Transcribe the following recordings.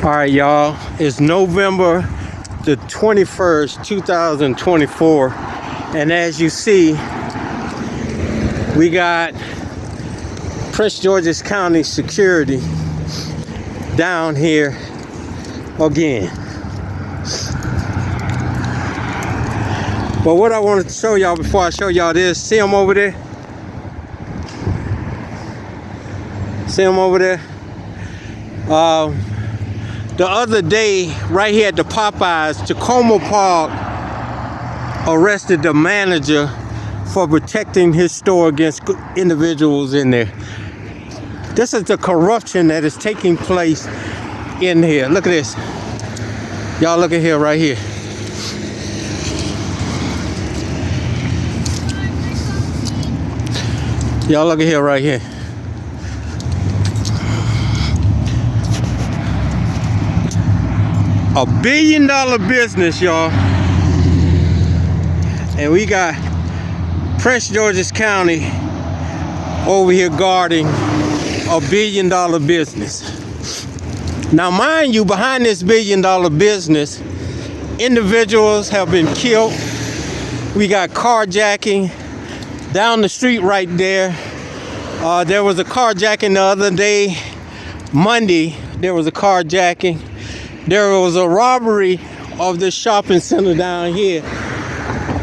All right, y'all. It's November the 21st, 2024. And as you see, we got Prince George's County security down here again. But what I wanted to show y'all before I show y'all this, see them over there? See them over there? The other day, right here at the Popeyes, Tacoma Park arrested the manager for protecting his store against individuals in there. This is the corruption that is taking place in here. Look at this. Y'all look at here, right here. Y'all look at here, right here. $1 billion business, y'all. And we got Prince George's County over here guarding $1 billion business. Now, mind you, behind this $1 billion business, individuals have been killed. We got carjacking down the street right there. There was a carjacking the other day, Monday. There was a carjacking. There was a robbery of this shopping center down here.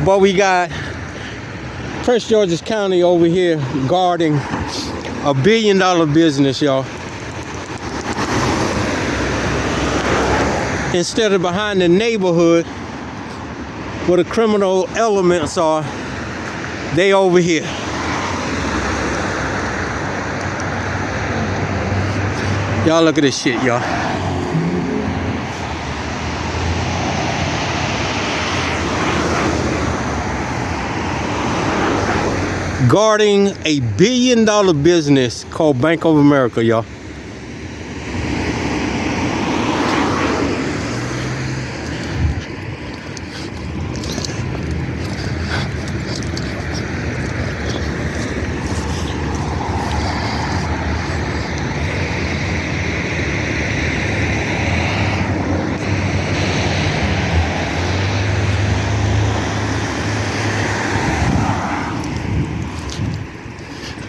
But we got Prince George's County over here guarding $1 billion business, y'all. Instead of behind the neighborhood where the criminal elements are, they over here. Y'all look at this shit, y'all. Guarding a $1 billion business called Bank of America, y'all.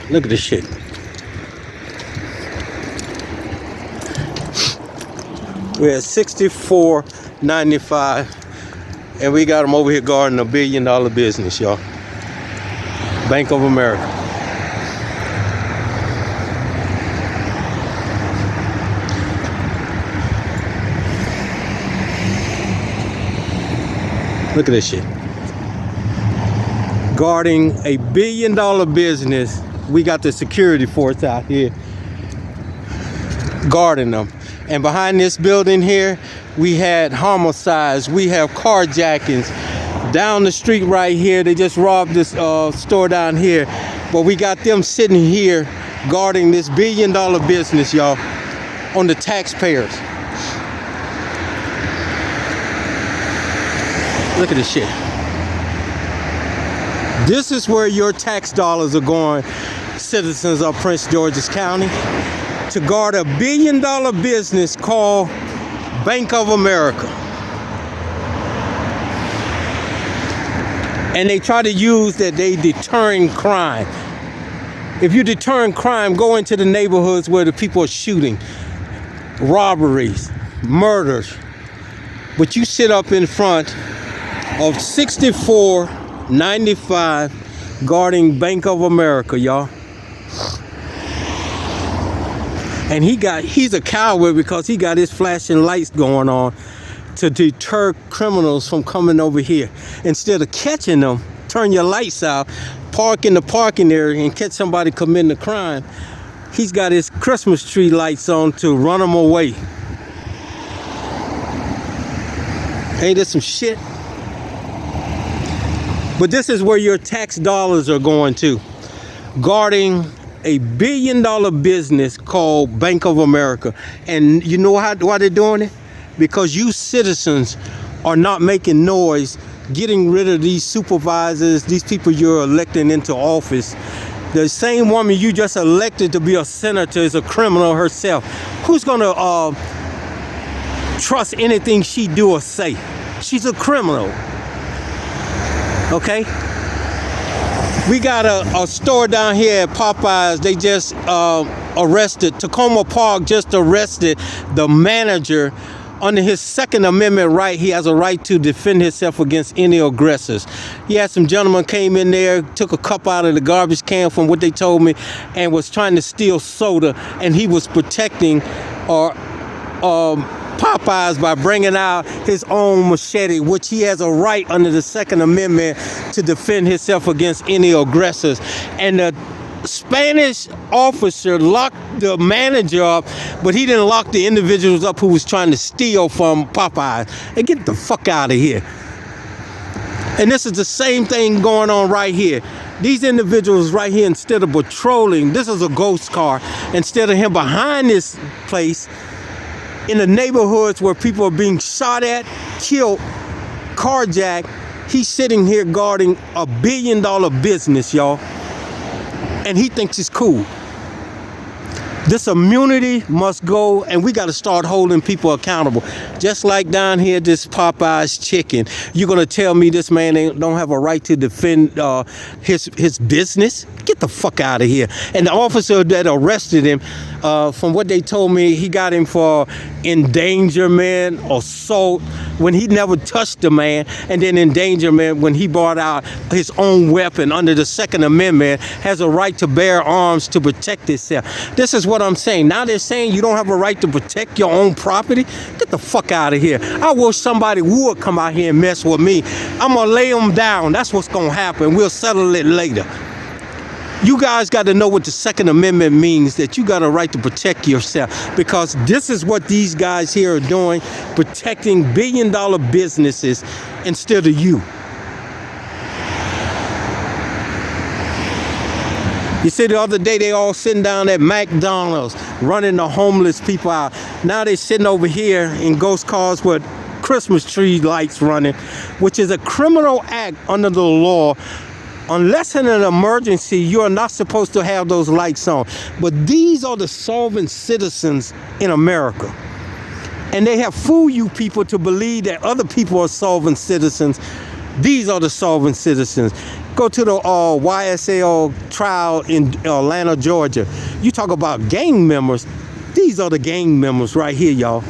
Look at this shit. We're at 64.95, and we got them over here guarding $1 billion business, y'all. Bank of America. Look at this shit. Guarding a $1 billion business. We got the security force out here guarding them. And behind this building here, we had homicides. We have carjackings. Down the street right here, they just robbed this store down here. But we got them sitting here guarding this $1 billion business, y'all, on the taxpayers. Look at this shit. This is where your tax dollars are going, citizens of Prince George's County, to guard $1 billion business called Bank of America. And they try to use that they deterring crime. If you're deterring crime, go into the neighborhoods where the people are shooting, robberies, murders. But you sit up in front of 64.95 guarding Bank of America, y'all. And he's a coward because he got his flashing lights going on to deter criminals from coming over here. Instead of catching them, turn your lights out, park in the parking area and catch somebody committing a crime. He's got his Christmas tree lights on to run them away. Ain't this some shit? But this is where your tax dollars are going to. Guarding a $1 billion business called Bank of America. And you know why they're doing it? Because you citizens are not making noise, getting rid of these supervisors, these people you're electing into office. The same woman you just elected to be a senator is a criminal herself. Who's gonna trust anything she do or say. She's a criminal. Okay? We got a store down here at Popeyes. They just arrested, Tacoma Park just arrested the manager. Under his Second Amendment right, he has a right to defend himself against any aggressors. He had some gentlemen came in there, took a cup out of the garbage can from what they told me, and was trying to steal soda, and he was protecting Popeyes by bringing out his own machete, which he has a right under the Second Amendment to defend himself against any aggressors. And the Spanish officer locked the manager up, but he didn't lock the individuals up who was trying to steal from Popeyes. And get the fuck out of here. And this is the same thing going on right here. These individuals right here, instead of patrolling, this is a ghost car, instead of him behind this place, in the neighborhoods where people are being shot at, killed, carjacked, he's sitting here guarding $1 billion business, y'all. And he thinks it's cool. This immunity must go, and we got to start holding people accountable. Just like down here, this Popeye's chicken. You're going to tell me this man don't have a right to defend his business? Get the fuck out of here. And the officer that arrested him, from what they told me, he got him for endangerment, assault, when he never touched the man, and then endangerment when he brought out his own weapon under the Second Amendment, has a right to bear arms to protect himself. This is what I'm saying. Now they're saying you don't have a right to protect your own property? Get the fuck out of here. I wish somebody would come out here and mess with me. I'm gonna lay them down. That's what's gonna happen. We'll settle it later. You guys got to know what the Second Amendment means, that you got a right to protect yourself, because this is what these guys here are doing, protecting billion-dollar businesses instead of you. You see, the other day they all sitting down at McDonald's running the homeless people out. Now they sitting over here in ghost cars with Christmas tree lights running, which is a criminal act under the law. Unless in an emergency, you are not supposed to have those lights on. But these are the solvent citizens in America. And they have fooled you people to believe that other people are solvent citizens. These are the solvent citizens. Go to the YSL trial in Atlanta, Georgia. You talk about gang members. These are the gang members right here, y'all.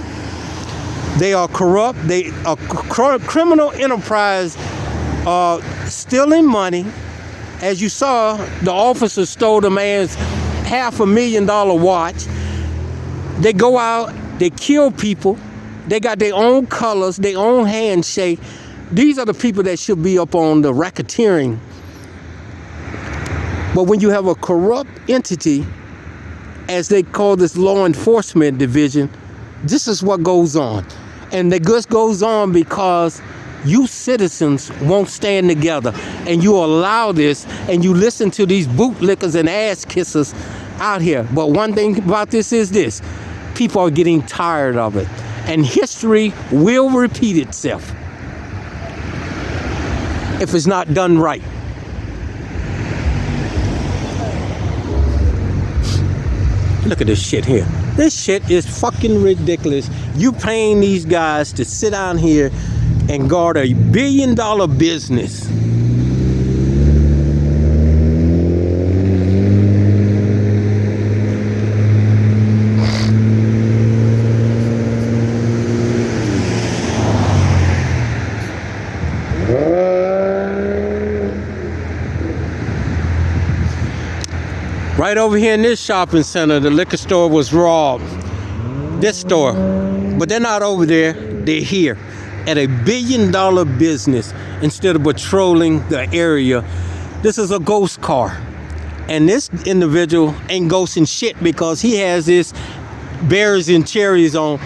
They are corrupt. They are criminal enterprise, stealing money. As you saw, the officer stole the man's $500,000 watch. They go out, they kill people. They got their own colors, their own handshake. These are the people that should be up on the racketeering. But when you have a corrupt entity, as they call this law enforcement division, this is what goes on. And the good goes on because you citizens won't stand together, and you allow this, and you listen to these bootlickers and ass kissers out here. But one thing about this is this: people are getting tired of it, and history will repeat itself if it's not done right. Look at this shit here. This shit is fucking ridiculous. You paying these guys to sit down here and guard $1 billion business. Right over here in this shopping center, the liquor store was robbed. This store. But they're not over there, they're here at $1 billion business instead of patrolling the area. This is a ghost car. And this individual ain't ghosting shit because he has this berries and cherries on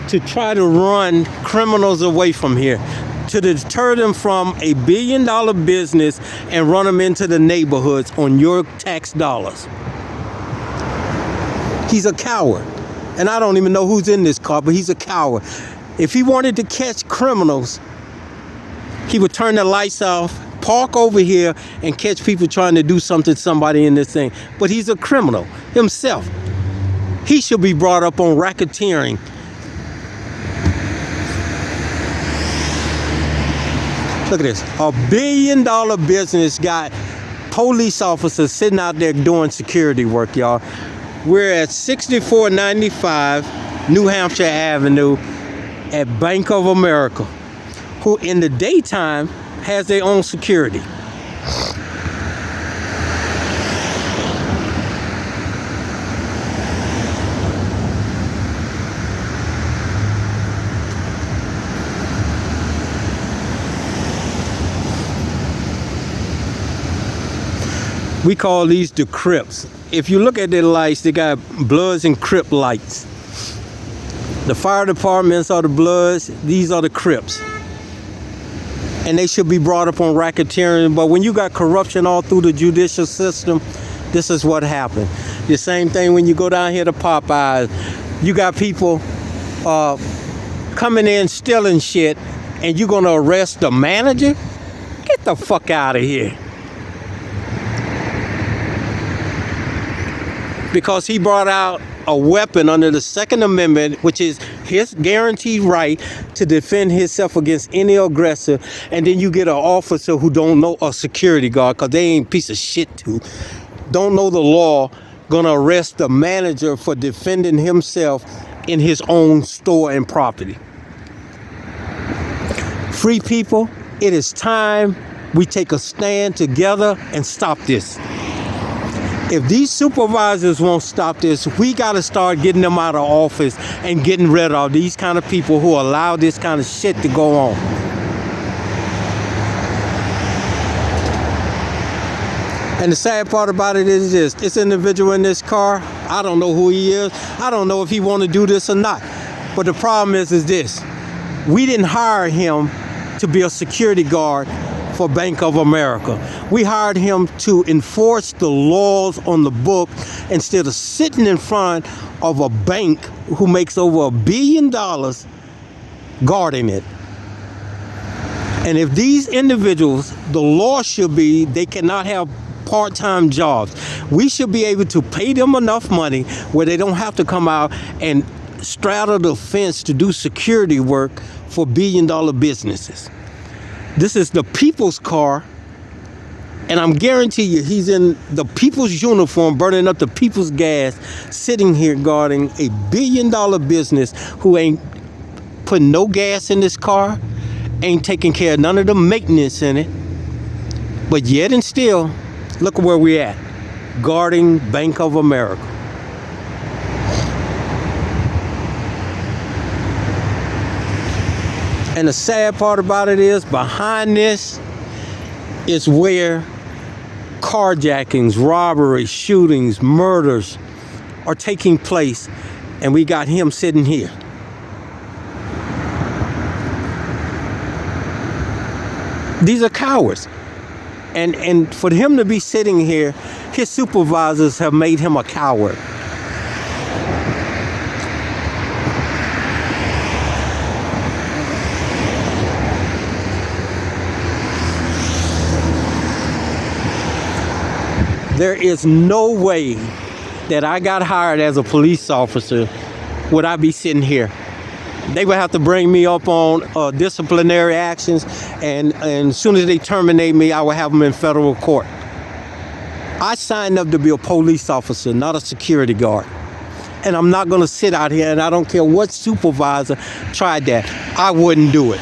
to try to run criminals away from here, to deter them from $1 billion business and run them into the neighborhoods on your tax dollars. He's a coward. And I don't even know who's in this car, but he's a coward. If he wanted to catch criminals, he would turn the lights off, park over here, and catch people trying to do something to somebody in this thing. But he's a criminal himself. He should be brought up on racketeering. Look at this. $1 billion business got police officers sitting out there doing security work, y'all. We're at 6495 New Hampshire Avenue at Bank of America, who in the daytime has their own security. We call these the Crips. If you look at their lights, they got Bloods and Crip lights. The fire departments are the Bloods, these are the Crips. And they should be brought up on racketeering, but when you got corruption all through the judicial system, this is what happened. The same thing when you go down here to Popeyes. You got people coming in stealing shit, and you're gonna arrest the manager? Get the fuck out of here. Because he brought out a weapon under the Second Amendment, which is his guaranteed right to defend himself against any aggressor, and then you get an officer who don't know, a security guard, because they ain't piece of shit too, don't know the law, gonna arrest the manager for defending himself in his own store and property. Free people, it is time we take a stand together and stop this. If these supervisors won't stop this, we got to start getting them out of office and getting rid of these kind of people who allow this kind of shit to go on. And the sad part about it is this individual in this car, I don't know who he is. I don't know if he want to do this or not. But the problem is this. We didn't hire him to be a security guard for Bank of America. We hired him to enforce the laws on the book instead of sitting in front of a bank who makes over $1 billion guarding it. And if these individuals, the law should be they cannot have part-time jobs. We should be able to pay them enough money where they don't have to come out and straddle the fence to do security work for $1 billion businesses. This is the people's car, and I'm guaranteeing you he's in the people's uniform, burning up the people's gas, sitting here guarding a $1 billion business who ain't putting no gas in this car, ain't taking care of none of the maintenance in it. But yet and still, look where we're at, guarding Bank of America. And the sad part about it is, behind this is where carjackings, robberies, shootings, murders are taking place. And we got him sitting here. These are cowards. And for him to be sitting here, his supervisors have made him a coward. There is no way that I got hired as a police officer would I be sitting here. They would have to bring me up on disciplinary actions, and as soon as they terminate me, I would have them in federal court. I signed up to be a police officer, not a security guard. And I'm not going to sit out here, and I don't care what supervisor tried that. I wouldn't do it.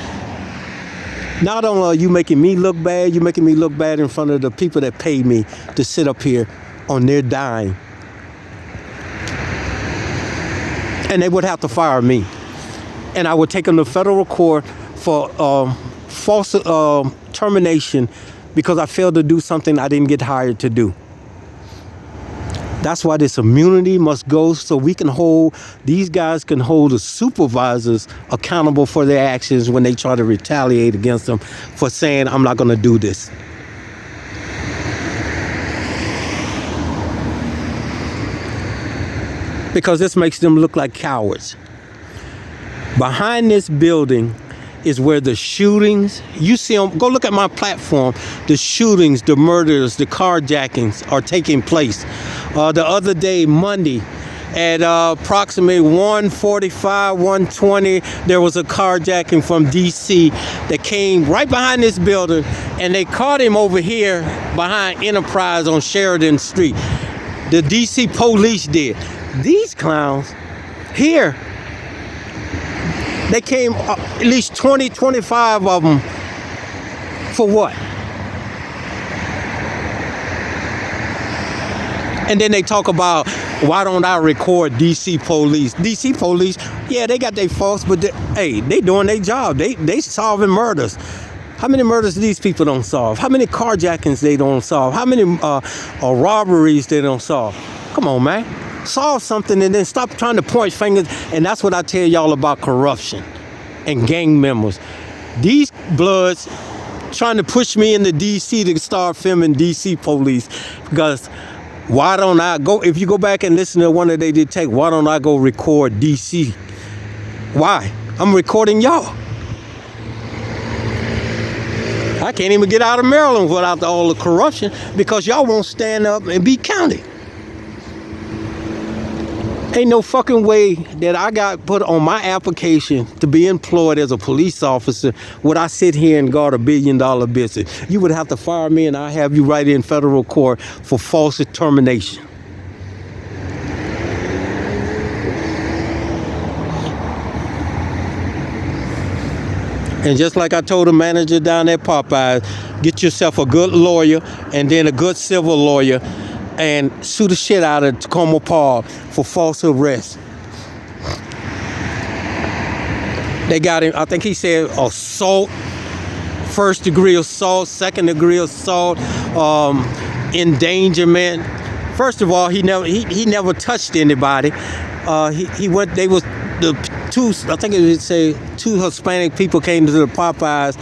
Not only are you making me look bad, you're making me look bad in front of the people that paid me to sit up here on their dime. And they would have to fire me. And I would take them to federal court for false termination because I failed to do something I didn't get hired to do. That's why this immunity must go, so we can hold, these guys can hold the supervisors accountable for their actions when they try to retaliate against them for saying, I'm not going to do this. Because this makes them look like cowards. Behind this building is where the shootings, you see them, go look at my platform, the shootings, the murders, the carjackings are taking place. The other day, Monday, At approximately 1:45, 1:20, there was a carjacking from DC that came right behind this building, and they caught him over here behind Enterprise on Sheridan Street. The DC police did. These clowns here, they came at least 20, 25 of them. For what? And then they talk about, why don't I record DC police? DC police, yeah, they got their faults, but hey, they doing their job. They solving murders. How many murders these people don't solve? How many carjackings they don't solve? How many robberies they don't solve? Come on, man. Solve something and then stop trying to point fingers. And that's what I tell y'all about corruption and gang members. These bloods trying to push me into DC to start filming DC police, because why don't I go, if you go back and listen to one that they did take, why don't I go record DC? Why? I'm recording y'all. I can't even get out of Maryland without all the corruption, because y'all won't stand up and be counted. Ain't no fucking way that I got put on my application to be employed as a police officer would I sit here and guard $1 billion business. You would have to fire me, and I have you right in federal court for false determination. And just like I told the manager down at Popeyes, get yourself a good lawyer and then a good civil lawyer, and sue the shit out of Tacoma Park for false arrest. They got him, I think he said assault, first degree assault, second degree assault, endangerment. First of all, he never touched anybody. He went, they was the two, I think it would say two Hispanic people came to the Popeyes,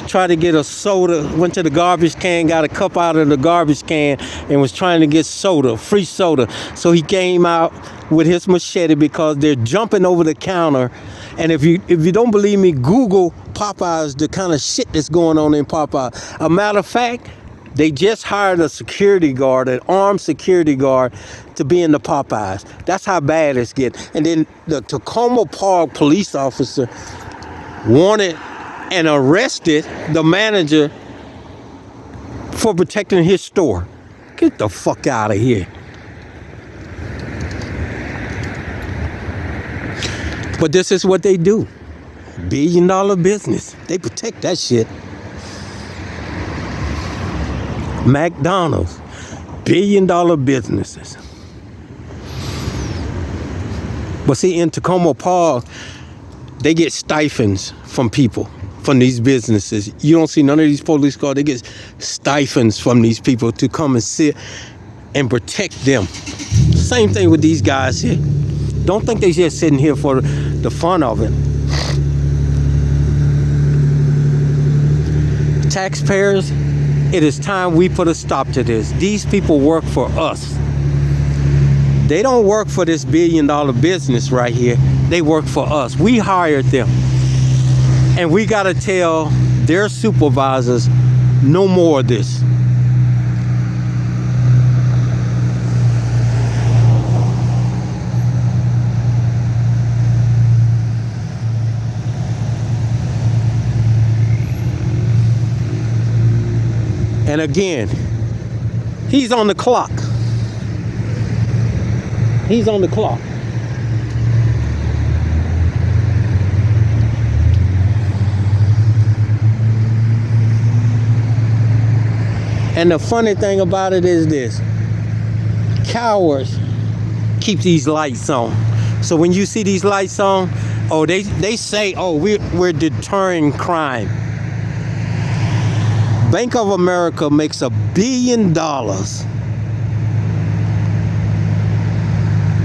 tried to get a soda, went to the garbage can, got a cup out of the garbage can, and was trying to get soda, free soda. So he came out with his machete because they're jumping over the counter. And if you don't believe me, Google Popeyes, the kind of shit that's going on in Popeyes. A matter of fact, they just hired a security guard, an armed security guard, to be in the Popeyes. That's how bad it's getting. And then the Tacoma Park police officer wanted and arrested the manager for protecting his store. Get the fuck out of here. But this is what they do. $1 billion business. They protect that shit. McDonald's, $1 billion businesses. But see, in Tacoma Park, they get stipends from people, from these businesses. You don't see none of these police cars. They get stipends from these people to come and sit and protect them. Same thing with these guys here. Don't think they're just sitting here for the fun of it. Taxpayers, it is time we put a stop to this. These people work for us. They don't work for this $1 billion business right here. They work for us. We hired them. And we got to tell their supervisors, no more of this. And again, he's on the clock. He's on the clock. And the funny thing about it is this: cowards keep these lights on. So when you see these lights on, oh, they say, oh, we're deterring crime. Bank of America makes $1 billion.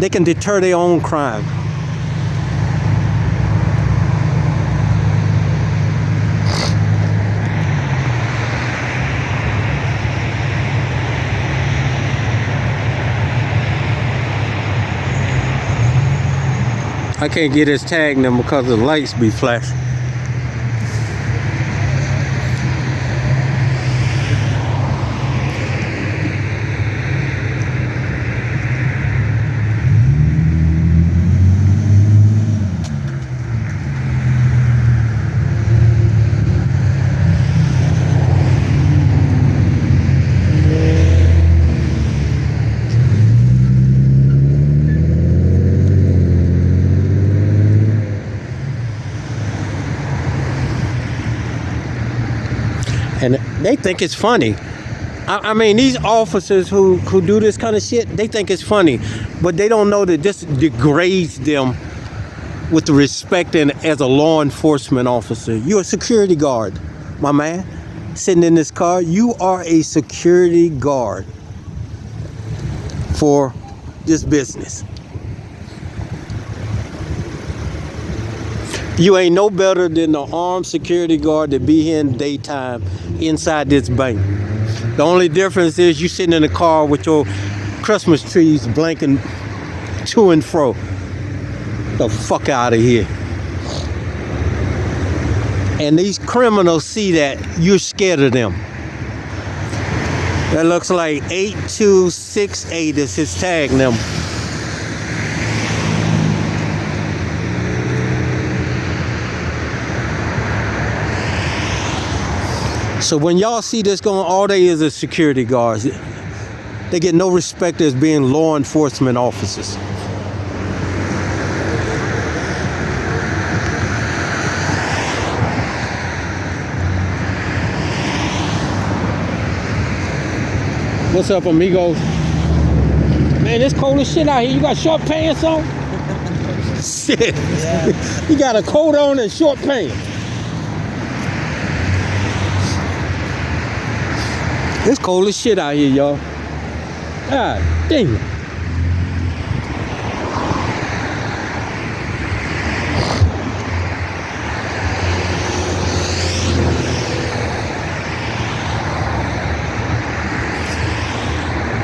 They can deter their own crime. I can't get his tag number because the lights be flashing. And they think it's funny. I mean, these officers who do this kind of shit, they think it's funny, but they don't know that this degrades them with the respect and as a law enforcement officer. You're a security guard, my man, sitting in this car. You are a security guard for this business. You ain't no better than the armed security guard that be here in daytime inside this bank. The only difference is you sitting in the car with your Christmas trees blinking to and fro. The fuck out of here. And these criminals see that you're scared of them. That looks like 8268 is his tag number. So when y'all see this going, all they is security guards. They get no respect as being law enforcement officers. What's up, amigos? Man, it's cold as shit out here. You got short pants on? Shit. Yeah. You got a coat on and short pants. It's cold as shit out here, y'all. God damn.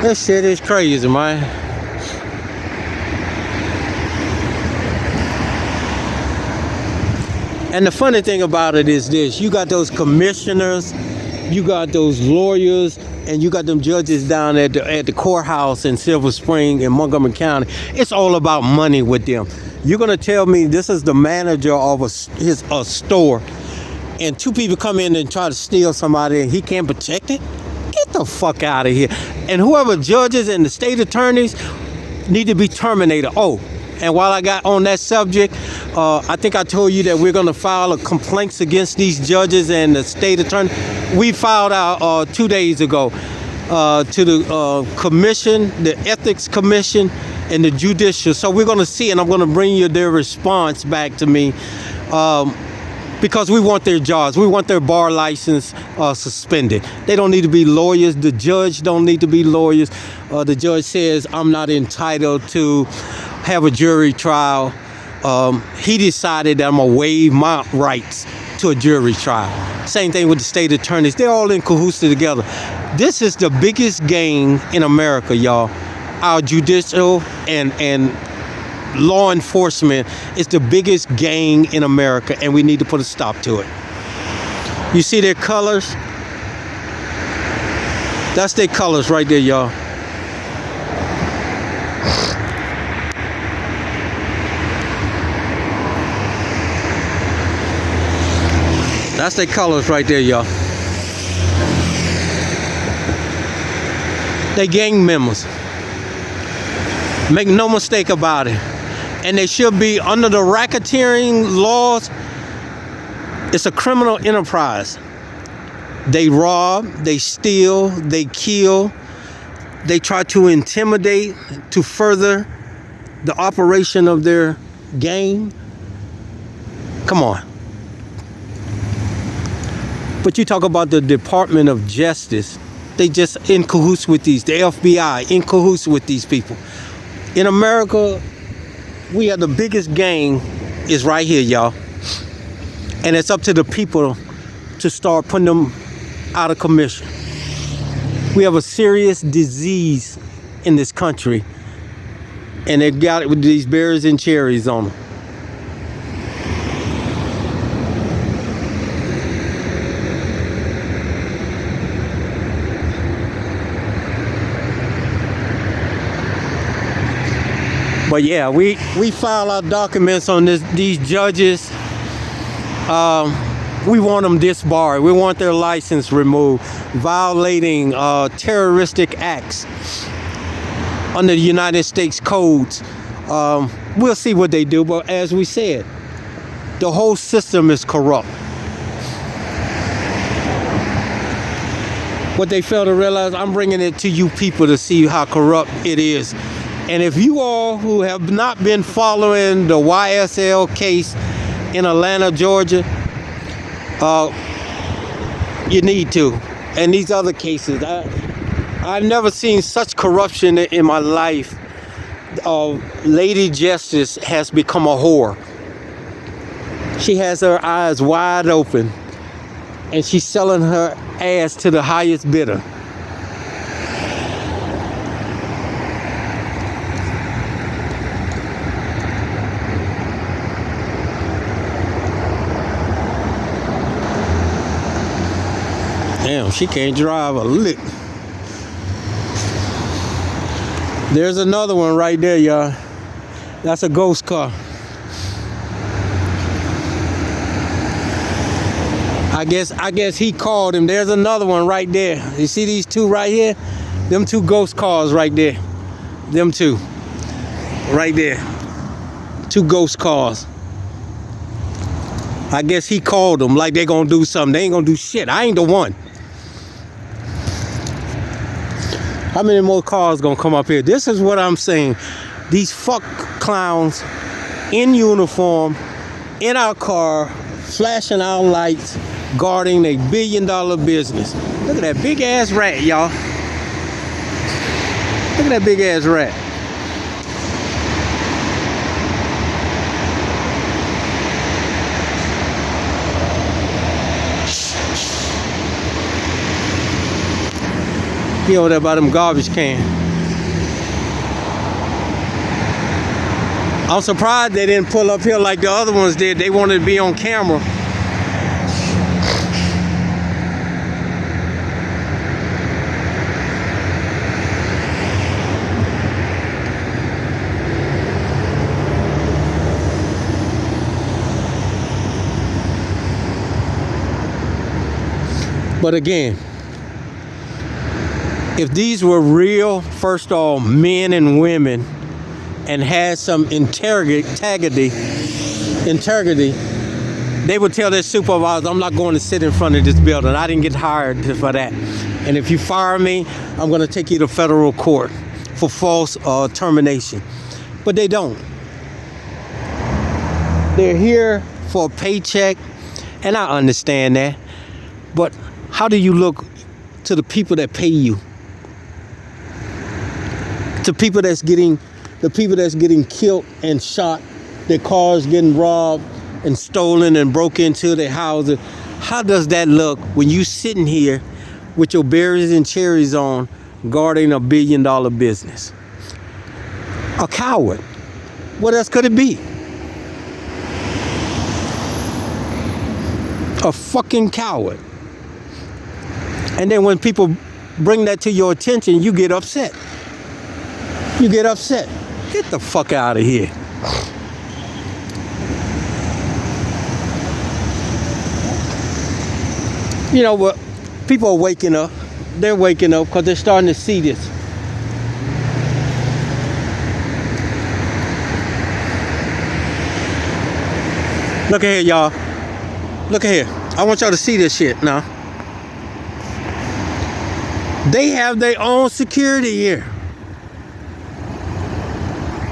This shit is crazy, man. And the funny thing about it is this: you got those commissioners, you got those lawyers, and you got them judges down at the courthouse in Silver Spring in Montgomery County. It's all about money with them. You're gonna tell me this is the manager of a store, and two people come in and try to steal somebody, and he can't protect it? Get the fuck out of here. And whoever judges and the state attorneys need to be terminated. Oh, and while I got on that subject, I think I told you that we're going to file a complaints against these judges and the state attorney. We filed out 2 days ago to the commission, the ethics commission, and the judicial. So we're going to see, and I'm going to bring you their response back to me. Because we want their jobs. We want their bar license suspended. They don't need to be lawyers. The judge don't need to be lawyers. The judge says, I'm not entitled to have a jury trial. He decided that I'm going to waive my rights to a jury trial. Same thing with the state attorneys. They're all in cahoots together. This is the biggest game in America, y'all. Our judicial and law enforcement is the biggest gang in America, and we need to put a stop to it. You see their colors? That's their colors right there, y'all. That's their colors right there, y'all. They gang members. Make no mistake about it. And they should be under the racketeering laws. It's a criminal enterprise. They rob, they steal, they kill, they try to intimidate to further the operation of their gang. Come on. But you talk about the Department of Justice. They just in cahoots with these, the FBI in cahoots with these people. In America, we are the biggest gang is right here, y'all. And it's up to the people to start putting them out of commission. We have a serious disease in this country, and they got it with these berries and cherries on them. But yeah, we file our documents on these judges. We want them disbarred. We want their license removed, violating terroristic acts under the United States codes. We'll see what they do, but as we said, the whole system is corrupt. What they fail to realize, I'm bringing it to you people to see how corrupt it is. And if you all who have not been following the YSL case in Atlanta, Georgia, you need to. And these other cases, I've never seen such corruption in my life. Lady Justice has become a whore. She has her eyes wide open, and she's selling her ass to the highest bidder. Damn, she can't drive a lick. There's another one right there, y'all. That's a ghost car. I guess he called him. There's another one right there. You see these two right here? Them two ghost cars right there. Them two. Right there. Two ghost cars. I guess he called them like they gonna do something. They ain't gonna do shit. I ain't the one. How many more cars gonna come up here? This is what I'm saying. These fuck clowns in uniform, in our car, flashing our lights, guarding a $1 billion business. Look at that big ass rat, y'all. Look at that big ass rat. He over there by them garbage can. I'm surprised they didn't pull up here like the other ones did. They wanted to be on camera. But again, if these were real, first of all, men and women, and had some integrity, they would tell their supervisors, I'm not going to sit in front of this building. I didn't get hired for that. And if you fire me, I'm going to take you to federal court for false termination. But they don't. They're here for a paycheck, and I understand that. But how do you look to the people that pay you? To people that's getting killed and shot, their cars getting robbed and stolen and broke into their houses. How does that look when you sitting here with your berries and cherries on, guarding a $1 billion business? A coward. What else could it be? A fucking coward. And then when people bring that to your attention, you get upset. You get upset. Get the fuck out of here. You know what? People are waking up. They're waking up because they're starting to see this. Look at here, y'all. Look at here. I want y'all to see this shit now. They have their own security here.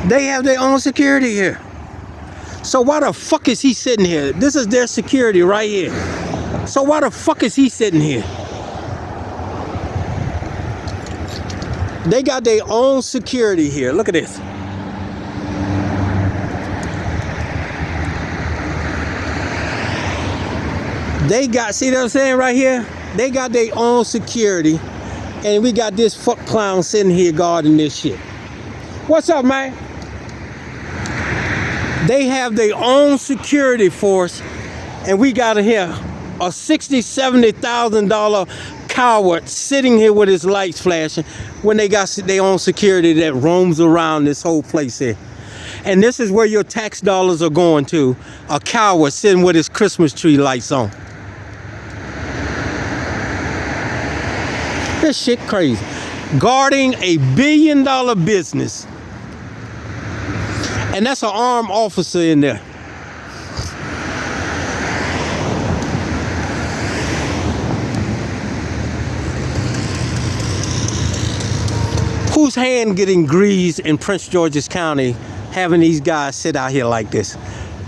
They have their own security here. So why the fuck is he sitting here? This is their security right here. So why the fuck is he sitting here? They got their own security here. Look at this. They got, see what I'm saying right here? They got their own security. And we got this fuck clown sitting here guarding this shit. What's up, man? They have their own security force, and we got here a $60,000, $70,000 coward sitting here with his lights flashing when they got their own security that roams around this whole place here. And this is where your tax dollars are going to, a coward sitting with his Christmas tree lights on. This shit crazy. Guarding a $1 billion business. And that's an armed officer in there. Whose hand getting greased in Prince George's County having these guys sit out here like this?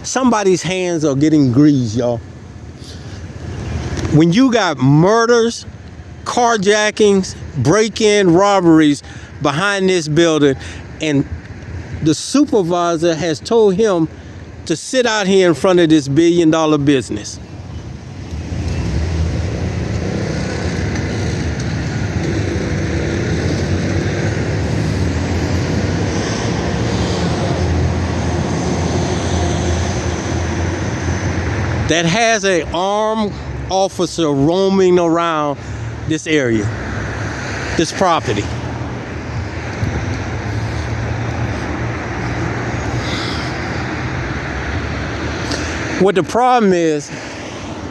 Somebody's hands are getting greased, y'all. When you got murders, carjackings, break-in robberies behind this building, and the supervisor has told him to sit out here in front of this billion-dollar business. That has an armed officer roaming around this area, this property. What the problem is,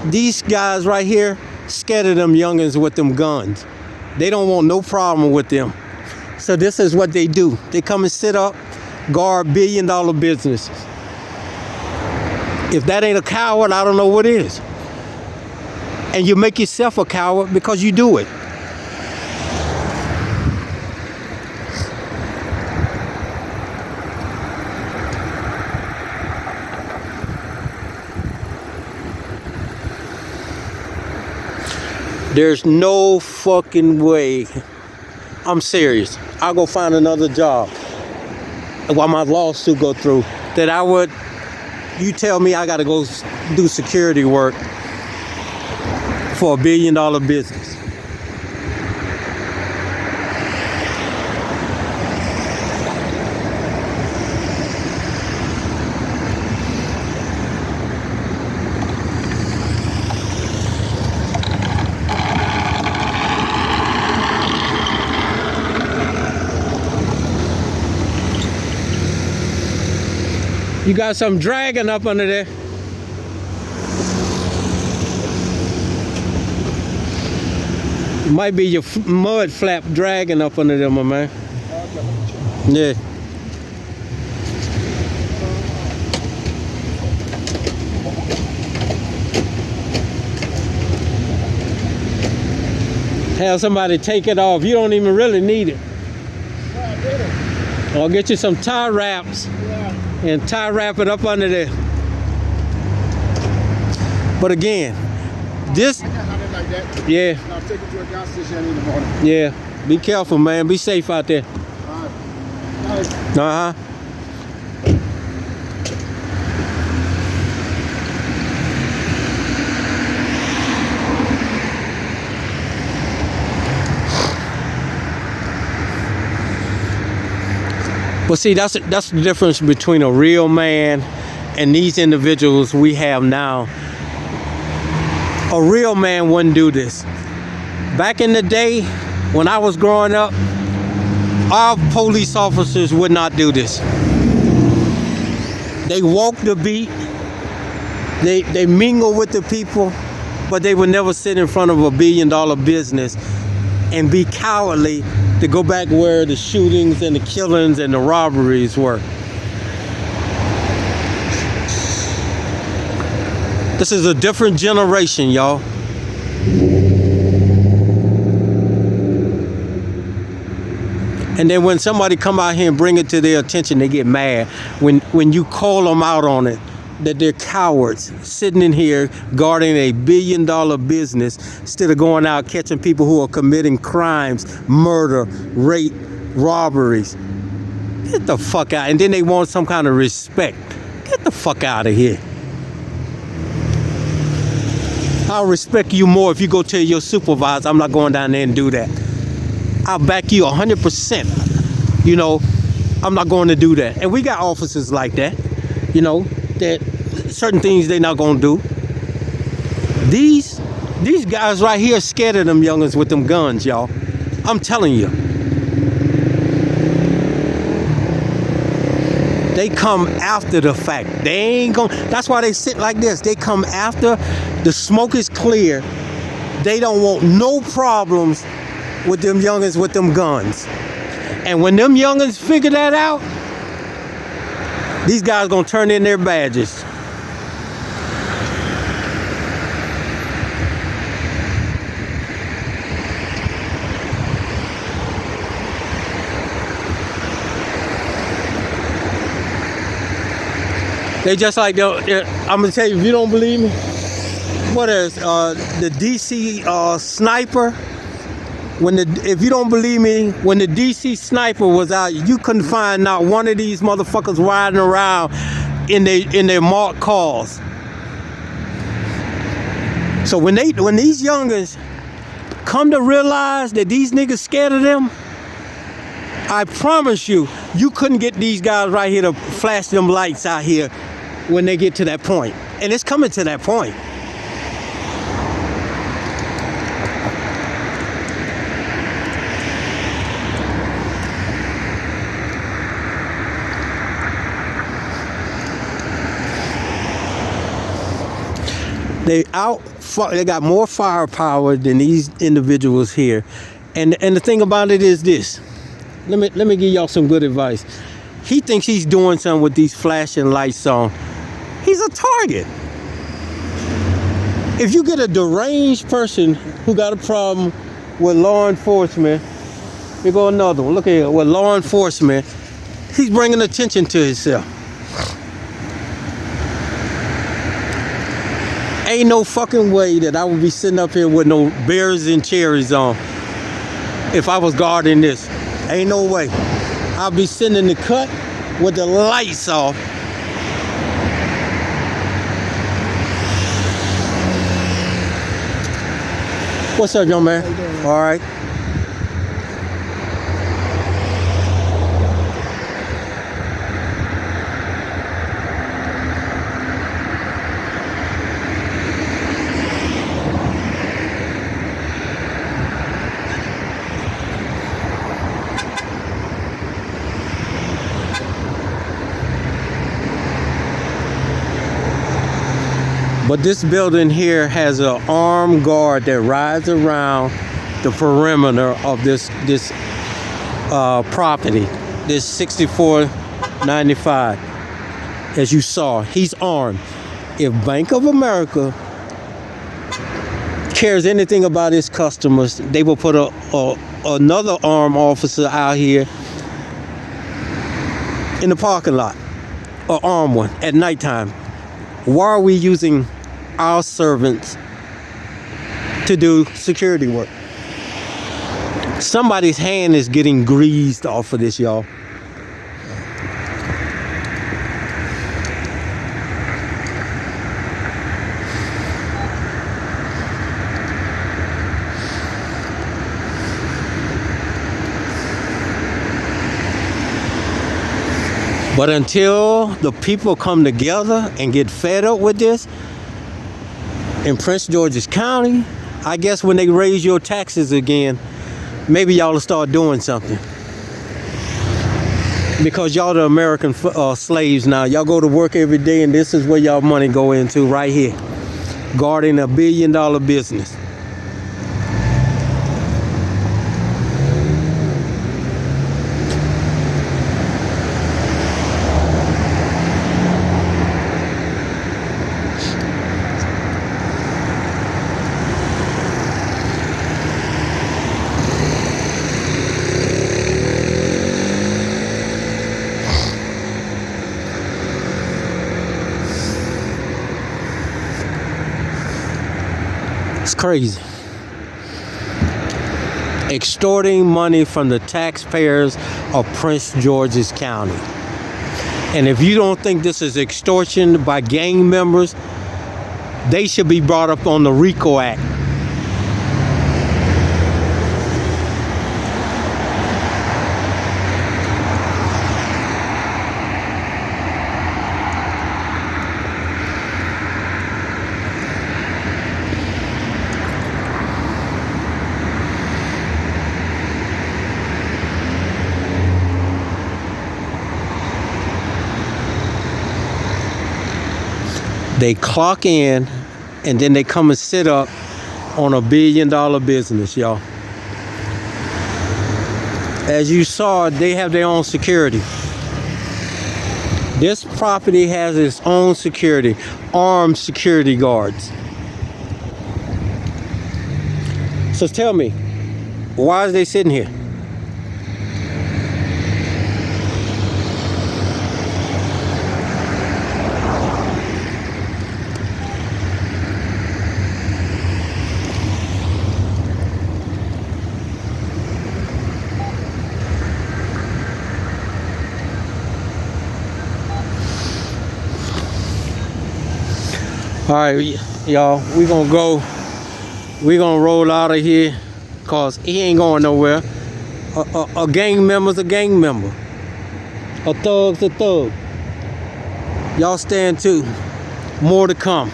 these guys right here scared of them youngins with them guns. They don't want no problem with them. So this is what they do. They come and sit up, guard billion-dollar businesses. If that ain't a coward, I don't know what is. And you make yourself a coward because you do it. There's no fucking way. I'm serious. I'll go find another job while my lawsuit go through. That I would, you tell me I gotta go do security work for $1 billion business. You got some dragging up under there. Might be your mud flap dragging up under there, my man. Yeah. Have somebody take it off. You don't even really need it. I'll get you some tie wraps. And tie wrap it up under there. But again, this. I got it like that. Yeah. I'll take it to a gas station in the morning. Yeah. Be careful, man. Be safe out there. All right. Uh-huh. But see, that's the difference between a real man and these individuals we have now. A real man wouldn't do this. Back in the day, when I was growing up, our police officers would not do this. They walk the beat, they mingle with the people, but they would never sit in front of $1 billion business and be cowardly to go back where the shootings and the killings and the robberies were. This is a different generation, y'all. And then when somebody come out here and bring it to their attention, they get mad. When you call them out on it, that they're cowards sitting in here guarding $1 billion business instead of going out catching people who are committing crimes, murder, rape, robberies. Get the fuck out. And then they want some kind of respect. Get the fuck out of here. I'll respect you more if you go tell your supervisor, I'm not going down there and do that. I'll back you 100%. You know, I'm not going to do that. And we got officers like that, you know, that certain things they not gonna do. These guys right here scared of them youngins with them guns, y'all. I'm telling you. They come after the fact. They ain't gonna, that's why they sit like this. They come after the smoke is clear. They don't want no problems with them youngins with them guns. And when them youngins figure that out, these guys gonna turn in their badges. They just like, I'm gonna tell you, if you don't believe me, what is the DC sniper? If you don't believe me, when the DC sniper was out, you couldn't find not one of these motherfuckers riding around in their marked cars. So when these youngins come to realize that these niggas scared of them, I promise you, you couldn't get these guys right here to flash them lights out here when they get to that point. And it's coming to that point. They got more firepower than these individuals here. And the thing about it is this. Let me give y'all some good advice. He thinks he's doing something with these flashing lights on. He's a target. If you get a deranged person who got a problem with law enforcement, here go another one. Look at here, with law enforcement, he's bringing attention to himself. Ain't no fucking way that I would be sitting up here with no berries and cherries on if I was guarding this. Ain't no way. I'll be sitting in the cut with the lights off. What's up, young man? How you doing? All right. But this building here has an armed guard that rides around the perimeter of this property, this 6495. As you saw, he's armed. If Bank of America cares anything about its customers, they will put another armed officer out here in the parking lot, an armed one at nighttime. Why are we using our servants to do security work? Somebody's hand is getting greased off of this, y'all. But until the people come together and get fed up with this, in Prince George's County, I guess when they raise your taxes again, maybe y'all will start doing something. Because y'all the American slaves now. Y'all go to work every day and this is where y'all money go into, right here. Guarding $1 billion business. It's crazy. Extorting money from the taxpayers of Prince George's County. And if you don't think this is extortion by gang members, they should be brought up on the Rico Act. They clock in and then they come and sit up on $1 billion business, y'all. As you saw, they have their own security. This property has its own security, armed security guards. So tell me, why are they sitting here? right, y'all, we gonna go. We gonna roll out of here, cause he ain't going nowhere. A gang member's a gang member. A thug's a thug. Y'all stand too. More to come.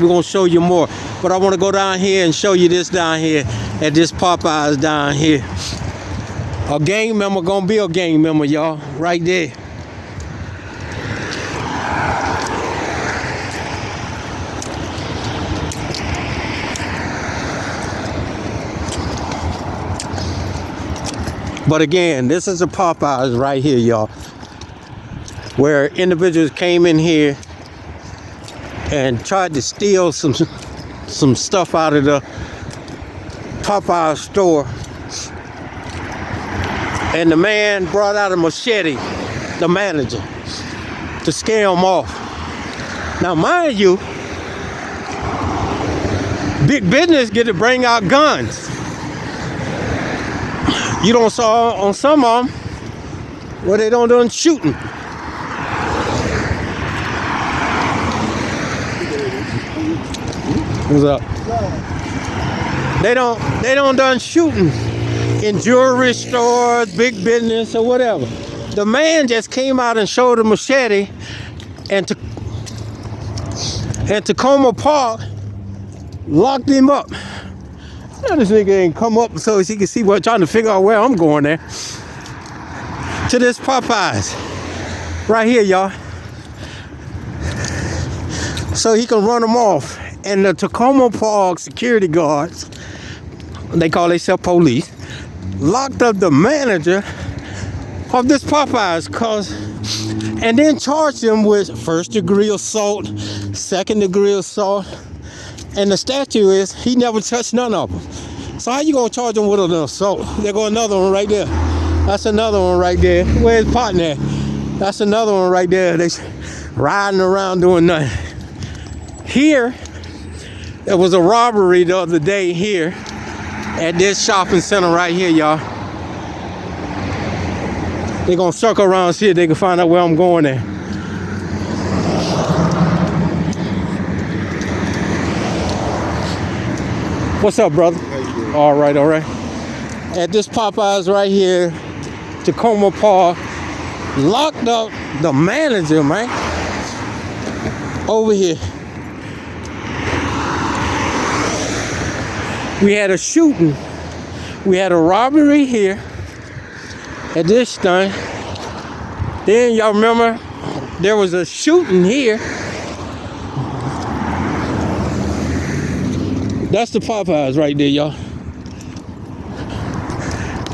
We're gonna show you more. But I wanna go down here and show you this down here at this Popeyes down here. A gang member gonna be a gang member, y'all. Right there. But again, this is a Popeyes right here, y'all, where individuals came in here and tried to steal some stuff out of the Popeyes store. And the man brought out a machete, the manager, to scare him off. Now, mind you, big business get to bring out guns. You don't saw on some of them where they don't done shooting. What's up? They don't done shooting in jewelry stores, big business or whatever. The man just came out and showed a machete, and Tacoma Park locked him up. Now this nigga ain't come up so he can see what, trying to figure out where I'm going there. To this Popeyes. Right here, y'all. So he can run them off. And the Tacoma Park security guards, they call themselves police, locked up the manager of this Popeyes and then charged him with first-degree assault, second-degree assault. And the statute is he never touched none of them. So how you gonna charge him with an assault? There go another one right there. That's another one right there. Where's partner? That's another one right there. They riding around doing nothing. Here, there was a robbery the other day here at this shopping center right here, y'all. They're gonna circle around, see if they can find out where I'm going at. What's up, brother? How you doing? All right. At this Popeyes right here, Tacoma Park, locked up the manager, man. Over here. We had a shooting. We had a robbery here at this stunt. Then y'all remember there was a shooting here. That's the Popeyes right there, y'all.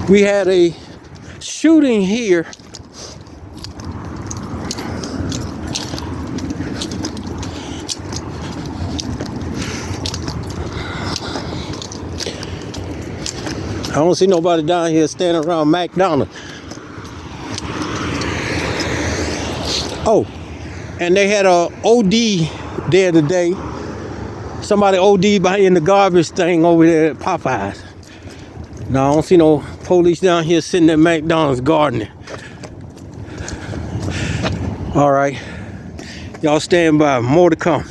We had a shooting here. I don't see nobody down here standing around McDonald's. Oh, and they had a OD there today. Somebody OD behind the garbage thing over there at Popeyes. Now I don't see no police down here sitting at McDonald's gardening. All right, y'all stand by. More to come.